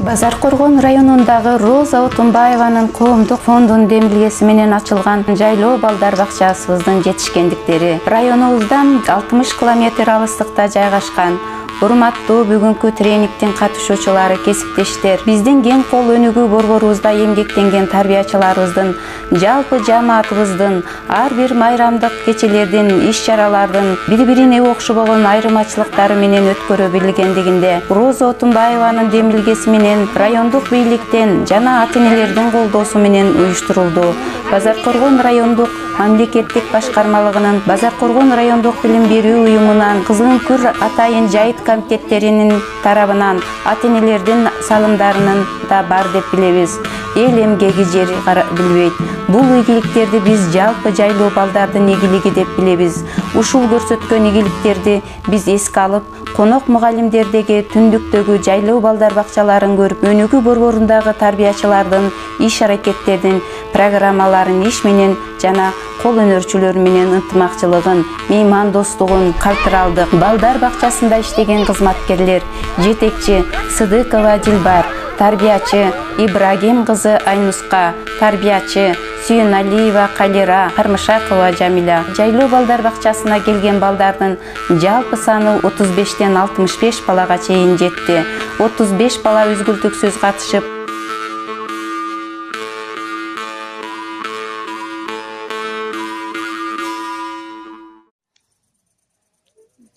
Базаркоргон районундагы Роза Отунбаеванын коомдук фондунун демилгеси менен ачылган жайлоо балдар бакчасыбыздын жетишкендиктери районубуздан 60 километр алыстыкта жайгашкан. Урматтуу бүгүнкү тренингдин катышуучулары, кесиптештер, биздин кең кол өнүгүү борборубузда эмгектенген тарбиячыларыбыздын, жалпы жамаатыбыздын ар бир майрамдык кечелердин, иш-чаралардын бири-бирине окшобогон айырмачылыктары менен өткөрө билгендигинде Роза Отунбаеванын демилгеси менен райондук бийликтен жана ата-энелердин колдоосу менен уюштурулду. Базаркоргон райондук мамлекеттик башкармалыгынын, Базаркоргон райондук билим берүү уюмунан, Кызылөңкүр атайын жайыт комитеттеринин тарабынан ата-энелердин салымдарынын да бар деп билебиз. Эл эмгеги жер билбейт. Бул ийгиликтерди биз жалпы жайлоо балдардын ийгилиги деп билебиз. Ушул көрсөткөн ийгиликтерди биз эске алып, конок мугалимдердеги түндүктөгү жайлоо балдар бакчаларын көрүп, өнүгүү борборундагы тарбиячылардын иш-аракеттердин, программаларын иш менен жана кол өнөрчүлөр менен ынтымакчылыгын, меймандостугун калтыралдык. Балдар бакчасында иштеген кызматкерлер: жетекчи Сыдыкова Дилбар, тарбиячы Ибрагим кызы Айнуска, тарбиячы Сүйөналиева Калира, Кармышакова Жамиля. Жайлоо балдар бакчасына келген балдардын жалпы саны 35-тен 65 балага чейин жетти. 35 бала үзгүлтүксүз катышып,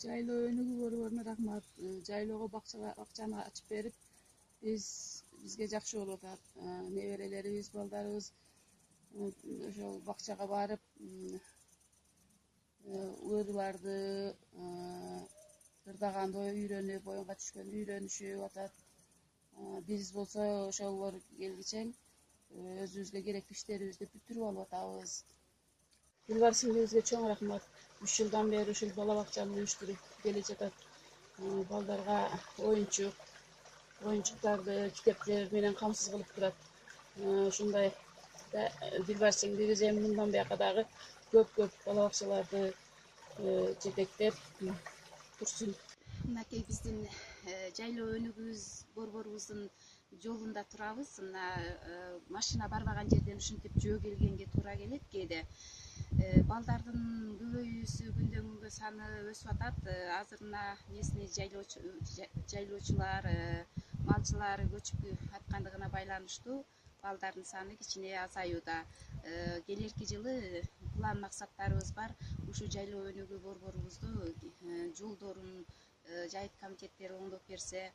жайлоо өнүгүү борборуна рахмат. Жайлоого бакчаны ачып берип, бизге жакшы болуп атат. Неберелерибиз, балдарыбыз ошол бакчага барып, ырларды ырдаганда үйрөнүп, оюнга түшкөндө үйрөнүшүп атат. Биз болсо ошолор келгичең өзүбүзгө керектүү иштерибизди бүтүрүп алып атабыз. Дилбар сиңдибизге чоң рахмат. 3 жылдан бери ушул бала бакчаны уюштуруп келе жатат. Балдарга оюнчуктарды, китептер менен камсыз кылып турат. Ушундай Дилбар сиңдибиз эми мындан бияка дагы көп бала бакчаларды жетектеп турсун. Мынакей биздин жайлоо өнүгүүбүз борборубуздун жолунда турабыз. Машина барбаган жерден ушинтип жөө келгенге туура келет кээде. Балдардын көбөйүүсү күндөн күнгө саны өсүп атат. Азыр мына жайлоочулар, малчылар көчүп аткандыгына байланыштуу балдардын саны кичине азаюуда. Келерки жылы план максаттарыбыз бар. Ушу жайлоо өнүгүү борборубузду жолдорун жайыт комитеттери оңдоп берсе,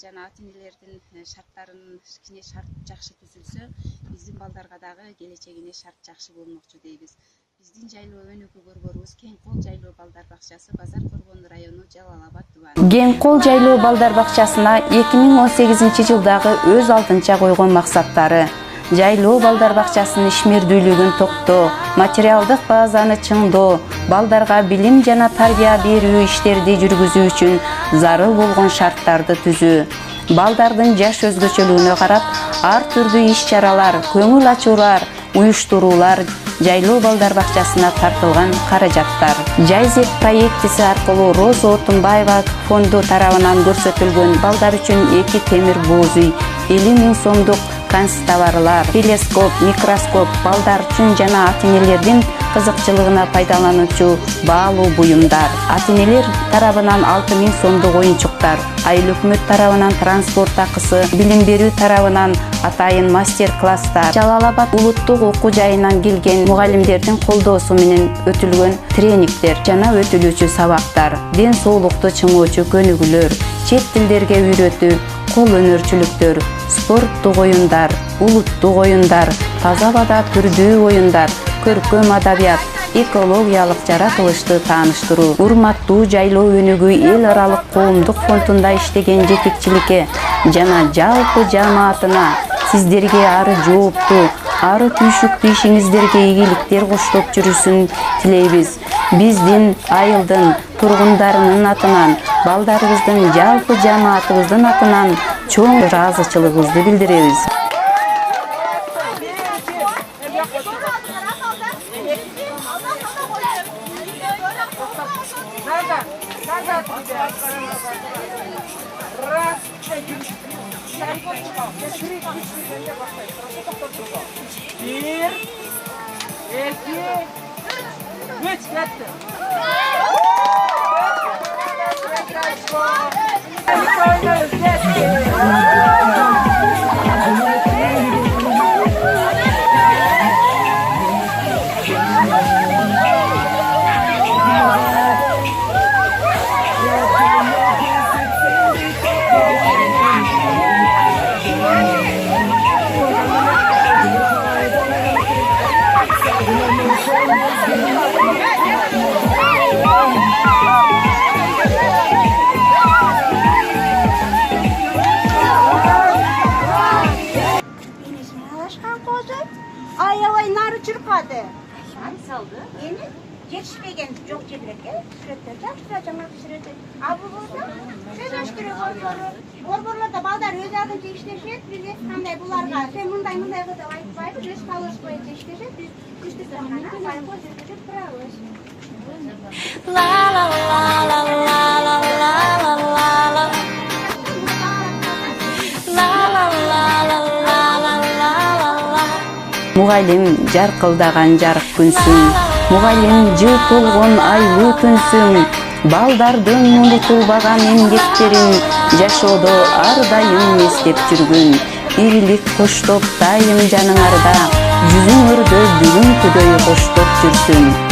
жана ата-энелердин шарттарын кичине жакшы түзүлсө, биздин балдарга дагы келечегине шарт жакшы болмокчу дейбиз. Биздин жайлоо өнүгүү борборубуз Кең кол жайлоо балдар бакчасы, Базаркоргон району, Жалал Абад тубаны. Кең кол жайлоо балдар бакчасына 2018-жылдагы өз алдынча койгон максаттары: жайлоо балдар бакчасынын ишмердүүлүгүн токтоо, материалдык базаны чыңдоо, балдарга билим жана тарбия берүү иштерди жүргүзүү үчүн зарыл болгон шарттарды түзүү, балдардын жаш өзгөчөлүгүнө карап ар түрдүү иш-чаралар, көңүл ачуулар уюштуруулар, жайлоо балдар бакчасына тартылган каражаттар. Жайзек проектиси аркылуу Роза Отунбаева фонду тарабынан көрсөтүлгөн балдар үчүн 2 темир бооз үй, 50 000 сомдук канцтоварлар, телескоп, микроскоп, балдар үчүн жана ата-энелердин кызыкчылыгына пайдалануучу баалуу буюмдар, ата-энелер тарабынан 6 000 сомдук оюнчуктар, айыл өкмөт тарабынан транспорт акысы, билим берүү тарабынан атайын мастер-класстар, Жалал Абад улуттук окуу жайынан келген мугалимдердин колдоосу менен өтүлгөн тренингдер жана өтүлүүчү сабактар, ден соолукту чыңоочу көнүгүүлөр, чет тилдерге үйрөтүү, кол өнөрчүлүктөр, спорттук оюндар, улуттук оюндар, таза абада түрдүү оюндар, көркөм адабият, экологиялык жаратылышты тааныштыруу. Урматтуу жайлоо өнүгүү эл аралык коомдук фондунда иштеген жетекчиликке жана жалпы жамаатына сиздерге ары жооптуу, ары түйшүктүү ишиңиздерге ийгиликтер коштоп жүрүшүн тилейбиз. Биздин айылдын тургундарынын атынан, балдарыбыздын жалпы жамаатыбыздын атынан чоң ыраазычылыгыбызды билдиребиз. Раз, Ayavay narı çırpadı. Narı saldı. Yeni yetişmegen çok yerlerge sürekli çarptıracağım sürekli. Abi burada söylüştürüyor borboru. Borborlarda baldar özlerden işleşet bizi kanday bularga. Sen bunday kadar ayıp biz kalış koyup işleşet biz üstü tarafına ayıp koyup bırakırız. La la la la la la la la la. La la la la la la la la. Muгалим жаркылдаган жарык күнсүң, мугалим жыл толгон айлуу түнсүң, балдардын унутулбаган эмгектерин жашоодо ар дайым эстеп жүргүн. Ирилик коштоп дайым жаныңарда, жүзүңөрдө бүгүнкүдөй коштоп жүрсүн.